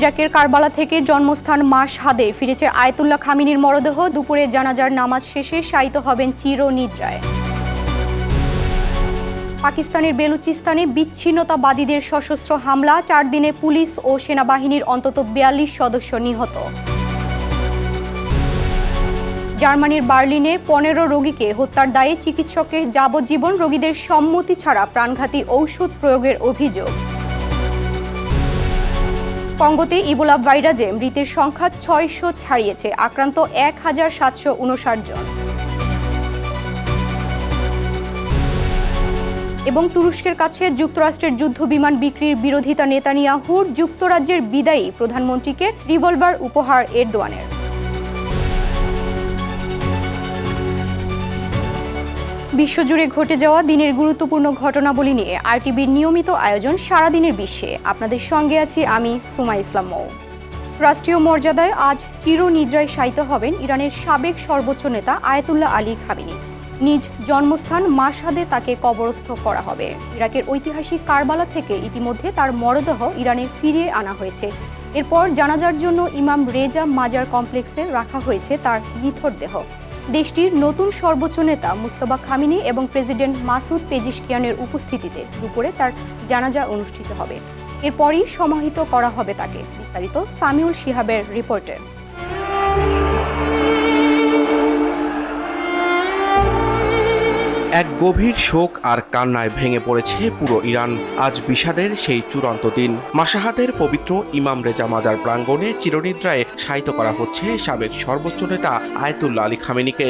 ইরাকের কারবালা থেকে জন্মস্থান মাশহাদে ফিরেছে আয়াতুল্লাহ খামিনির মরদেহ। দুপুরে জানাজার নামাজ শেষে শায়িত হবেন চিরনিদ্রায়। পাকিস্তানের বেলুচিস্তানে বিচ্ছিন্নতাবাদীদের সশস্ত্র হামলা, 4 দিনে পুলিশ ও সেনাবাহিনীর অন্তত 42 সদস্য নিহত। জার্মানির বার্লিনে 15 রোগীকে হত্যার দায়ে চিকিৎসকের যাবজ্জীবন, রোগীদের সম্মতি ছাড়া প্রাণঘাতী ঔষধ প্রয়োগের অভিযোগ। কঙ্গোতে ইবোলা ভাইরাসে মৃতের সংখ্যা 600 ছাড়িয়েছে, আক্রান্ত 1759 জন। এবং তুরস্কের কাছে যুক্তরাষ্ট্রের যুদ্ধবিমান বিক্রির বিরোধিতা নেতানিয়াহুর, যুক্তরাজ্যের বিদায়ী প্রধানমন্ত্রীকে রিভলভার উপহার এরদোয়ানের। বিশ্বজুড়ে ঘটে যাওয়া দিনের গুরুত্বপূর্ণ ঘটনাবলী নিয়ে আরটিভির নিয়মিত আয়োজন সারাদিনের বিশ্বে। আপনাদের সঙ্গে আছি আমি সুমা ইসলাম মৌ। রাষ্ট্রীয় মর্যাদায় আজ চিরনিদ্রায় শায়িত হবেন ইরানের সাবেক সর্বোচ্চ নেতা আয়াতুল্লাহ আলী খামেনি। নিজ জন্মস্থান মাশহাদে তাকে কবরস্থ করা হবে। ইরাকের ঐতিহাসিক কারবালা থেকে ইতিমধ্যে তার মরদেহ ইরানে ফিরিয়ে আনা হয়েছে। এরপর জানাজার জন্য ইমাম রেজা মাজার কমপ্লেক্সে রাখা হয়েছে তার নিথর দেহ। দেশটির নতুন সর্বোচ্চ নেতা মুস্তফা খামেনি এবং প্রেসিডেন্ট মাসুদ পেজিশকিয়ানের উপস্থিতিতে দুপুরে তার জানাজা অনুষ্ঠিত হবে। এরপরই সমাহিত করা হবে তাকে। বিস্তারিত সামিউল শিহাবের রিপোর্টে। এক গভীর শোক আর কান্নায় ভেঙে পড়েছে পুরো ইরান। আজ বিষাদের সেই চূড়ান্ত দিন। মাশহাদের পবিত্র ইমাম রেজা মাজার প্রাঙ্গণে চিরনিদ্রায় শায়িত করা হচ্ছে সাবেক সর্বোচ্চ নেতা আয়াতুল্লাহ আলী খামেনিকে।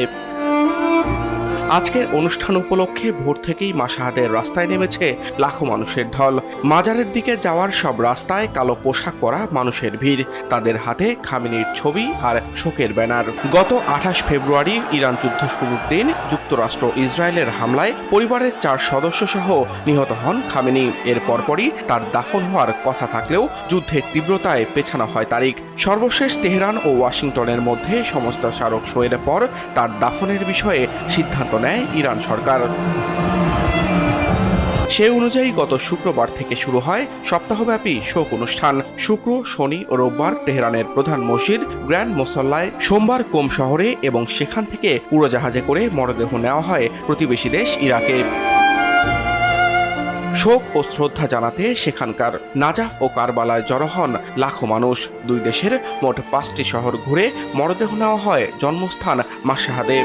আজকের অনুষ্ঠান উপলক্ষে ভোর থেকেই মাশহাদের রাস্তায় নেমেছে লাখো মানুষের ঢল। মাজারের দিকে যাওয়ার সব রাস্তায় কালো পোশাক পরা মানুষের ভিড়, তাদের হাতে খামেনির ছবি আর শোকের ব্যানার। গত 28 ফেব্রুয়ারি ইরান যুদ্ধ শুরুর দিন যুক্তরাষ্ট্র ইসরায়েলের হামলায় পরিবারের 4 সদস্য সহ নিহত হন খামেনি। এর পরপরই তার দাফন হওয়ার কথা থাকলেও যুদ্ধের তীব্রতায় পেছানো হয় তারিখ। সর্বশেষ তেহরান ও ওয়াশিংটনের মধ্যে সমস্ত স্মারক সইয়ের পর তার দাফনের বিষয়ে সিদ্ধান্ত নেয় ইরান সরকার। সে অনুযায়ী গত শুক্রবার থেকে শুরু হয় সপ্তাহব্যাপী শোক অনুষ্ঠান। শুক্র, শনি ও রোববার তেহরানের প্রধান মসজিদ গ্র্যান্ড মোসল্লায়, সোমবার কোম শহরে এবং সেখান থেকে উড়োজাহাজে করে মরদেহ নেওয়া হয় প্রতিবেশী দেশ ইরাকে। শোক ও শ্রদ্ধা জানাতে সেখানকার নাজাফ ও কারবালায় জড়ো হন লাখো মানুষ। দুই দেশের মোট 5টি শহর ঘুরে মরদেহ নেওয়া হয় জন্মস্থান মাশহাদে।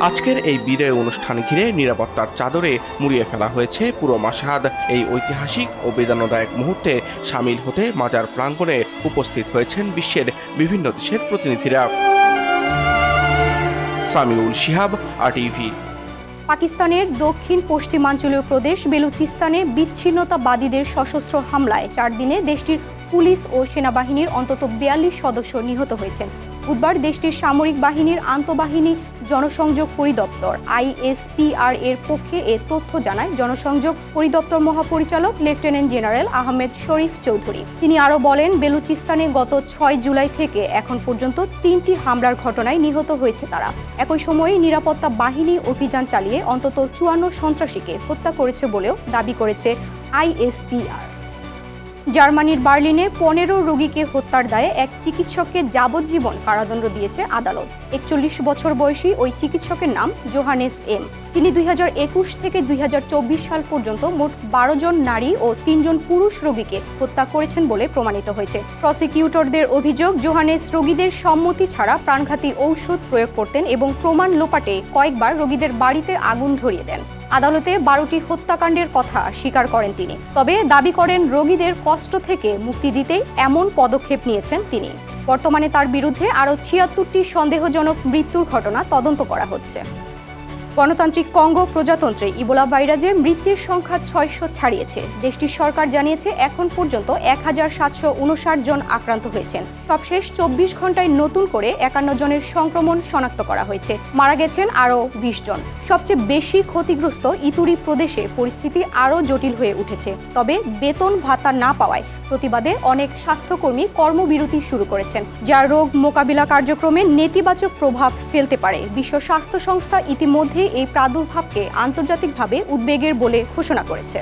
আজকের এই বিদায় অনুষ্ঠান ঘিরে নিরাপত্তার চাদরে মুড়িয়ে ফেলা হয়েছে পুরো মাশহাদ। এই ঐতিহাসিক ও বেদনাদায়ক মুহূর্তে সামিল হতে মাজার প্রাঙ্গণে উপস্থিত হয়েছেন বিশ্বের বিভিন্ন দেশের প্রতিনিধিরা। সামিউল শিহাব, আরটিভি। পাকিস্তানের দক্ষিণ পশ্চিমাঞ্চলীয় প্রদেশ বেলুচিস্তানে বিচ্ছিন্নতাবাদীদের সশস্ত্র হামলায় 4 দিনে দেশটির পুলিশ ও সেনাবাহিনীর অন্তত 42 সদস্য নিহত হয়েছেন। বুধবার দেশটির সামরিক বাহিনীর আন্তঃবাহিনী জনসংযোগ পরিদপ্তর ISPR এর পক্ষে এ তথ্য জানায় জনসংযোগ পরিদপ্তর মহাপরিচালক লেফটেন্যান্ট জেনারেল আহমেদ শরীফ চৌধুরী। তিনি আরও বলেন, বেলুচিস্তানে গত 6 জুলাই থেকে এখন পর্যন্ত 3টি হামলার ঘটনায় নিহত হয়েছে তারা। একই সময়ে নিরাপত্তা বাহিনী অভিযান চালিয়ে অন্তত 54 সন্ত্রাসীকে হত্যা করেছে বলেও দাবি করেছে ISPR। জার্মানির বার্লিনে 15 রোগীকে হত্যার দায়ে এক চিকিৎসককে যাবজ্জীবন কারাদণ্ড দিয়েছে আদালত। 41 বছর বয়সী ওই চিকিৎসকের নাম জোহানেস এম। তিনি 2021 থেকে 2024 সাল পর্যন্ত মোট 12 জন নারী ও 3 জন পুরুষ রোগীকে হত্যা করেছেন বলে প্রমাণিত হয়েছে। প্রসিকিউটরদের অভিযোগ, জোহানেস রোগীদের সম্মতি ছাড়া প্রাণঘাতী ঔষধ প্রয়োগ করতেন এবং প্রমাণ লোপাটে কয়েকবার রোগীদের বাড়িতে আগুন ধরিয়ে দেন। আদালতে 12টি হত্যাকাণ্ডের কথা স্বীকার করেন তিনি, তবে দাবি করেন রোগীদের কষ্ট থেকে মুক্তি দিতে এমন পদক্ষেপ নিয়েছেন তিনি। বর্তমানে তার বিরুদ্ধে আরও 76টি সন্দেহজনক মৃত্যুর ঘটনা তদন্ত করা হচ্ছে। গণতান্ত্রিক কঙ্গো প্রজাতন্ত্রে ইবোলা ভাইরাসে মৃত্যুর সংখ্যা 600 ছাড়িয়েছে। দেশটির সরকার জানিয়েছে এখন পর্যন্ত 1759 জন আক্রান্ত হয়েছেন। সবশেষ 24 ঘন্টায় নতুন করে 51 জনের সংক্রমণ শনাক্ত করা হয়েছে। মারা গেছেন আরও 20 জন। সবচেয়ে বেশি ক্ষতিগ্রস্ত ইতুরি প্রদেশে পরিস্থিতি আরও জটিল হয়ে উঠেছে। তবে বেতন ভাতা না পাওয়ায় প্রতিবাদে অনেক স্বাস্থ্যকর্মী কর্মবিরতি শুরু করেছেন, যা রোগ মোকাবিলা কার্যক্রমে নেতিবাচক প্রভাব ফেলতে পারে। বিশ্ব স্বাস্থ্য সংস্থা ইতিমধ্যে এই প্রাদুর্ভাবকে আন্তর্জাতিকভাবে উদ্বেগের বলে ঘোষণা করেছে।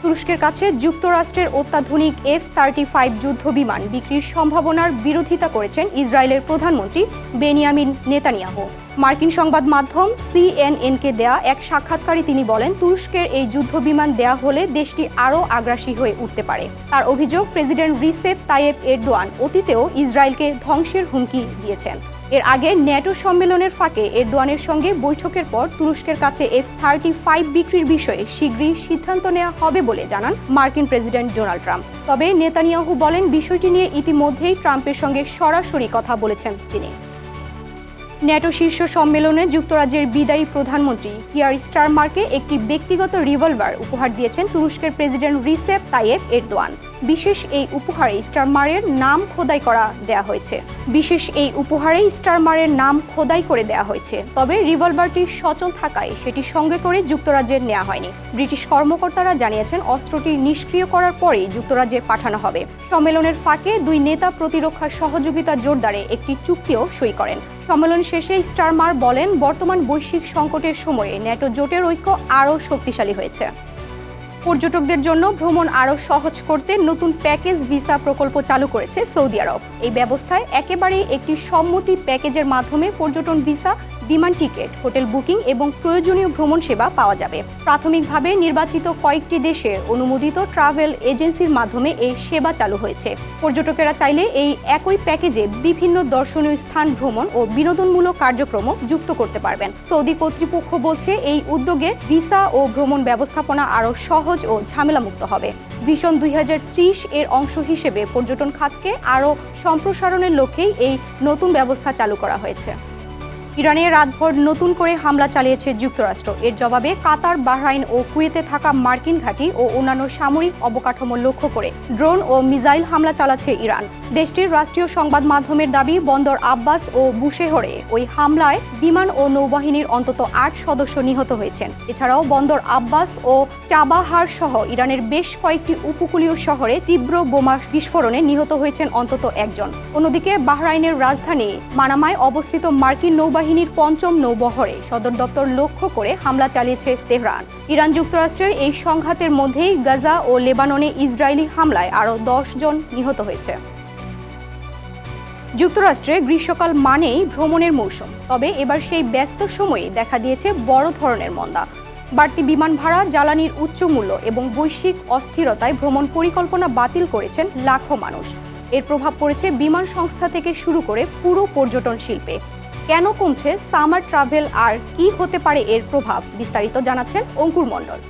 তুরস্কের কাছে যুক্তরাষ্ট্রের অত্যাধুনিক F-35 যুদ্ধ বিমান বিক্রির সম্ভাবনার বিরোধিতা করেছেন ইসরায়েলের প্রধানমন্ত্রী বেনিয়ামিন নেতানিয়াহু। মার্কিন সংবাদ মাধ্যম CNN-কে দেয়া এক সাক্ষাৎকারে তিনি বলেন, তুরস্কের এই যুদ্ধ বিমান দেয়া হলে দেশটি আরও আগ্রাসী হয়ে উঠতে পারে। তার অভিযোগ, প্রেসিডেন্ট রিসেপ তাইয়েপ এরদোয়ান অতীতেও ইসরায়েলকে ধ্বংসের হুমকি দিয়েছেন। এর আগে ন্যাটো সম্মেলনের ফাঁকে এরদোয়ানের সঙ্গে বৈঠকের পর তুরস্কের কাছে F-35 বিক্রির বিষয়ে শীঘ্রই সিদ্ধান্ত নেওয়া হবে বলে জানান মার্কিন প্রেসিডেন্ট ডোনাল্ড ট্রাম্প। তবে নেতানিয়াহু বলেন, বিষয়টি নিয়ে ইতিমধ্যেই ট্রাম্পের সঙ্গে সরাসরি কথা বলেছেন তিনি। ন্যাটো শীর্ষ সম্মেলনে যুক্তরাজ্যের বিদায়ী প্রধানমন্ত্রী কিয়ার স্টারমারকে একটি ব্যক্তিগত রিভলভার উপহার দিয়েছেন তুরস্কের প্রেসিডেন্ট রিসেপ তাইয়েপ এরদোয়ান। বিশেষ এই উপহারে স্টারমারের নাম খোদাই করে দেয়া হয়েছে। তবে রিভলভারটি সচল থাকায় সেটি সঙ্গে করে যুক্তরাজ্যে নেওয়া হয়নি। ব্রিটিশ কর্মকর্তারা জানিয়েছেন, অস্ত্রটি নিষ্ক্রিয় করার পরেই যুক্তরাজ্যে পাঠানো হবে। সম্মেলনের ফাঁকে দুই নেতা প্রতিরক্ষা সহযোগিতা জোরদারে একটি চুক্তিও সই করেন। সম্মেলন শেষে স্টারমার বলেন, বর্তমান বৈশ্বিক সংকটের সময়ে ন্যাটো জোটের ঐক্য আরও শক্তিশালী হয়েছে। পর্যটকদের জন্য ভ্রমণ আরও সহজ করতে নতুন প্যাকেজ ভিসা প্রকল্প চালু করেছে সৌদি আরব। এই ব্যবস্থায় একেবারেই একটি সম্মতি প্যাকেজের মাধ্যমে পর্যটন ভিসা, বিমান টিকিট, হোটেল বুকিং এবং প্রয়োজনীয় ভ্রমণ সেবা পাওয়া যাবে। প্রাথমিকভাবে নির্বাচিত কয়েকটি দেশের অনুমোদিত ট্রাভেল এজেন্সির মাধ্যমে এই সেবা চালু হয়েছে। পর্যটকেরা চাইলে এই একই প্যাকেজে বিভিন্ন দর্শনীয় স্থান ভ্রমণ ও বিনোদনমূলক কার্যক্রমও যুক্ত করতে পারবেন। সৌদি কর্তৃপক্ষ বলছে, এই উদ্যোগে ভিসা ও ভ্রমণ ব্যবস্থাপনা আরও সহজ ও ঝামেলামুক্ত হবে। ভিশন 2030 এর অংশ হিসেবে পর্যটন খাতকে আরও সম্প্রসারণের লক্ষ্যেই এই নতুন ব্যবস্থা চালু করা হয়েছে। ইরানে রাতভর নতুন করে হামলা চালিয়েছে যুক্তরাষ্ট্র। এর জবাবে কাতার, বাহরাইন ও কুয়েতে থাকা মার্কিন ঘাঁটি ও অন্যান্য সামরিক অবকাঠামো লক্ষ্য করে ড্রোন ও মিসাইল হামলা চালাচ্ছে ইরান। দেশটির রাষ্ট্রীয় সংবাদ মাধ্যমের দাবি, বন্দর আব্বাস ও বুশেহরে ওই হামলায় বিমান ও নৌবাহিনীর অন্তত 8 সদস্য নিহত হয়েছেন। এছাড়াও বন্দর আব্বাস ও চাবাহার সহ ইরানের বেশ কয়েকটি উপকূলীয় শহরে তীব্র বোমা বিস্ফোরণে নিহত হয়েছেন অন্তত একজন। অন্যদিকে বাহরাইনের রাজধানী মানামায় অবস্থিত মার্কিন নৌবাহিনীর 5ম নৌবহরে সদর দপ্তর লক্ষ্য করে হামলা চালিয়েছে তেহরান। ইরান যুক্তরাষ্ট্রের এই সংঘাতের মধ্যেই গাজা ও লেবাননে ইসরায়েলি হামলায় আরও 10 জন নিহত হয়েছে। যুক্তরাষ্ট্রে গ্রীষ্মকাল মানেই ভ্রমণের মৌসুম। তবে এবার সেই ব্যস্ত সময়ে দেখা দিয়েছে বড় ধরনের মন্দা। বাড়তি বিমান ভাড়া, জ্বালানির উচ্চ মূল্য এবং বৈশ্বিক অস্থিরতায় ভ্রমণ পরিকল্পনা বাতিল করেছেন লাখো মানুষ। এর প্রভাব পড়েছে বিমান সংস্থা থেকে শুরু করে পুরো পর্যটন শিল্পে। কেন কমছে সামার ট্রাভেল, আর কি হতে পারে এর প্রভাব, বিস্তারিত জানাচ্ছেন অঙ্কুর মণ্ডল।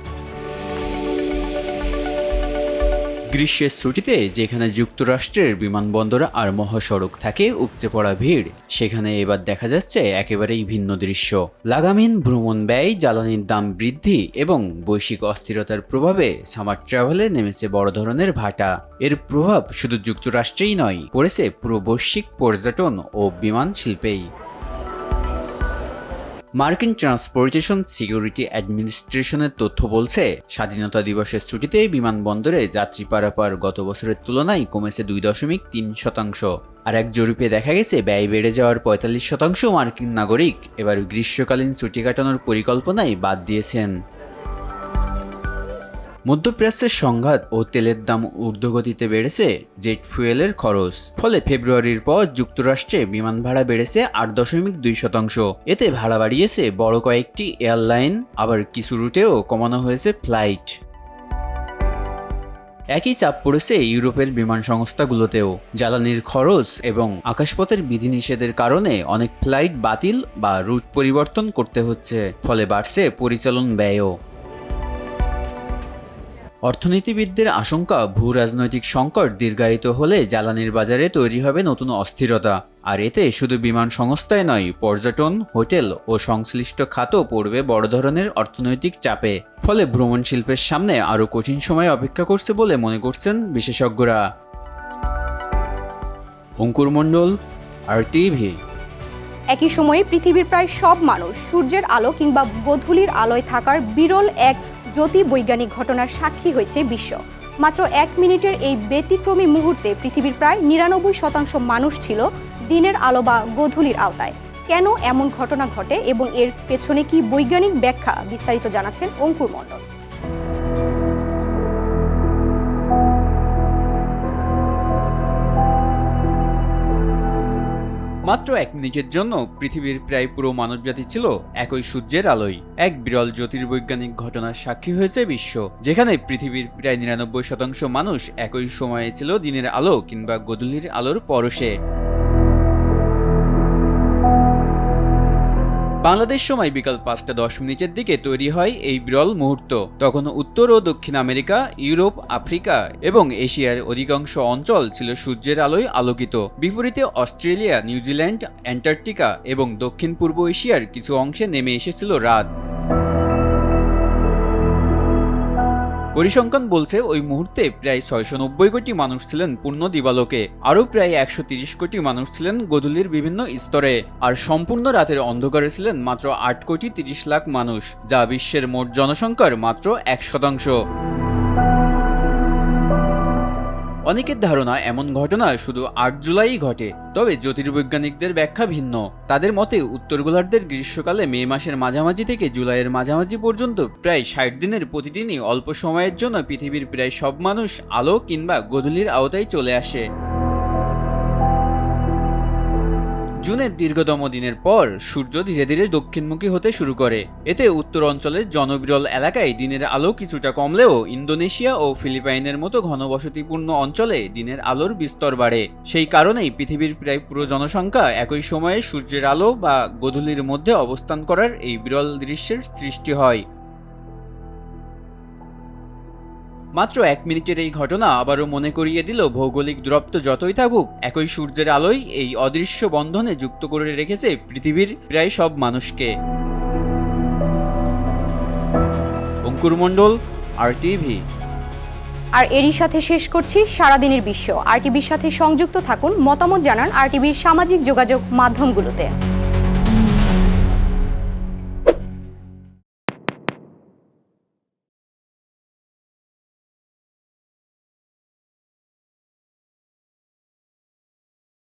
গ্রীষ্মের ছুটিতে যেখানে যুক্তরাষ্ট্রের বিমানবন্দর আর মহাসড়ক থাকে উপচে পড়া ভিড়, সেখানে এবার দেখা যাচ্ছে একেবারেই ভিন্ন দৃশ্য। লাগামহীন ভ্রমণ ব্যয়, জ্বালানির দাম বৃদ্ধি এবং বৈশ্বিক অস্থিরতার প্রভাবে সামার ট্রাভেলে নেমেছে বড় ধরনের ভাটা। এর প্রভাব শুধু যুক্তরাষ্ট্রেই নয়, পড়েছে পুরো বৈশ্বিক পর্যটন ও বিমান শিল্পেই। মার্কিন ট্রান্সপোর্টেশন সিকিউরিটি অ্যাডমিনিস্ট্রেশনের তথ্য বলছে, স্বাধীনতা দিবসের ছুটিতে বিমানবন্দরে যাত্রী পারাপার গত বছরের তুলনায় কমেছে 2.3%। আর এক জরিপে দেখা গেছে ব্যয় বেড়ে যাওয়ার 45% মার্কিন নাগরিক এবার গ্রীষ্মকালীন ছুটি কাটানোর পরিকল্পনায় বাদ দিয়েছেন। মধ্যপ্রাচ্যের সংঘাত ও তেলের দাম ঊর্ধ্বগতিতে বেড়েছে জেট ফুয়েলের খরচ। ফলে ফেব্রুয়ারির পর যুক্তরাষ্ট্রে বিমান ভাড়া বেড়েছে 8.2%। এতে ভাড়া বাড়িয়েছে বড় কয়েকটি এয়ারলাইন, আবার কিছু রুটেও কমানো হয়েছে ফ্লাইট। একই চাপ পড়েছে ইউরোপের বিমান সংস্থাগুলোতেও। জ্বালানির খরচ এবং আকাশপথের বিধিনিষেধের কারণে অনেক ফ্লাইট বাতিল বা রুট পরিবর্তন করতে হচ্ছে, ফলে বাড়ছে পরিচালন ব্যয়ও। অর্থনীতিবিদদের আশঙ্কা, ভূ রাজনৈতিক সংকট দীর্ঘায়িত হলে জ্বালানির বাজারে তৈরি হবে নতুন অস্থিরতা। আর এতে শুধু বিমান সংস্থায় নয়, পর্যটন, হোটেল ও সংশ্লিষ্ট খাতও পড়বে বড় ধরনের অর্থনৈতিক চাপে। ফলে ভ্রমণ শিল্পের সামনে আরও কঠিন সময় অপেক্ষা করছে বলে মনে করছেন বিশেষজ্ঞরা। অঙ্কুর মণ্ডল, RTV। একই সময়ে পৃথিবীর প্রায় সব মানুষ সূর্যের আলো কিংবা গোধূলির আলোয় থাকার বিরল এক জ্যোতির্বৈজ্ঞানিক ঘটনার সাক্ষী হয়েছে বিশ্ব। মাত্র 1 মিনিটের এই ব্যতিক্রমী মুহূর্তে পৃথিবীর প্রায় 99% মানুষ ছিল দিনের আলো বা গোধূলির আওতায়। কেন এমন ঘটনা ঘটে এবং এর পেছনে কি বৈজ্ঞানিক ব্যাখ্যা, বিস্তারিত জানাচ্ছেন অঙ্কুর মণ্ডল। মাত্র 1 মিনিটের জন্য পৃথিবীর প্রায় পুরো মানবজাতি ছিল একই সূর্যের আলোয়। এক বিরল জ্যোতির্বৈজ্ঞানিক ঘটনার সাক্ষী হয়েছে বিশ্ব, যেখানে পৃথিবীর প্রায় 99% মানুষ একই সময়ে ছিল দিনের আলো কিংবা গোধূলির আলোর পরশে। বাংলাদেশ সময় বিকাল 5:10 দিকে তৈরি হয় এই বিরল মুহূর্ত। তখন উত্তর ও দক্ষিণ আমেরিকা, ইউরোপ, আফ্রিকা এবং এশিয়ার অধিকাংশ অঞ্চল ছিল সূর্যের আলোয় আলোকিত। বিপরীতে অস্ট্রেলিয়া, নিউজিল্যান্ড, অ্যান্টার্কটিকা এবং দক্ষিণ পূর্ব এশিয়ার কিছু অংশে নেমে এসেছিল রাত। পরিসংখ্যান বলছে ওই মুহূর্তে প্রায় 690 কোটি মানুষ ছিলেন পূর্ণ দিবালোকে, আরও প্রায় 130 কোটি মানুষ ছিলেন গোধূলির বিভিন্ন স্তরে, আর সম্পূর্ণ রাতের অন্ধকারে ছিলেন মাত্র 8 কোটি 30 লাখ মানুষ, যা বিশ্বের মোট জনসংখ্যার মাত্র 1%। অনেকের ধারণা এমন ঘটনা শুধু 8 জুলাই ঘটে, তবে জ্যোতির্বৈজ্ঞানিকদের ব্যাখ্যা ভিন্ন। তাদের মতে উত্তর গোলার্ধের গ্রীষ্মকালে মে মাসের মাঝামাঝি থেকে জুলাইয়ের মাঝামাঝি পর্যন্ত প্রায় 60 দিনের প্রতিদিনই অল্প সময়ের জন্য পৃথিবীর প্রায় সব মানুষ আলো কিংবা গোধূলির আওতায় চলে আসে। জুনের দীর্ঘতম দিনের পর সূর্য ধীরে ধীরে দক্ষিণমুখী হতে শুরু করে। এতে উত্তর অঞ্চলের জনবিরল এলাকায় দিনের আলো কিছুটা কমলেও ইন্দোনেশিয়া ও ফিলিপাইনের মতো ঘনবসতিপূর্ণ অঞ্চলে দিনের আলোর বিস্তর বাড়ে। সেই কারণেই পৃথিবীর প্রায় পুরো জনসংখ্যা একই সময়ে সূর্যের আলো বা গোধূলির মধ্যে অবস্থান করার এই বিরল দৃশ্যের সৃষ্টি হয়। মাত্র 1 মিনিটের এই ঘটনা আবারও মনে করিয়ে দিল, ভৌগোলিক দূরত্ব যতই থাকুক, একই সূর্যের আলোই এই অদৃশ্য বন্ধনে যুক্ত করে রেখেছে পৃথিবীর প্রায় সব মানুষকে। অঙ্কুর মণ্ডল, RTV। আর এরই সাথে শেষ করছি সারাদিনের বিশ্ব। RTVর সাথে সংযুক্ত থাকুন, মতামত জানান RTVর সামাজিক যোগাযোগ মাধ্যমগুলোতে।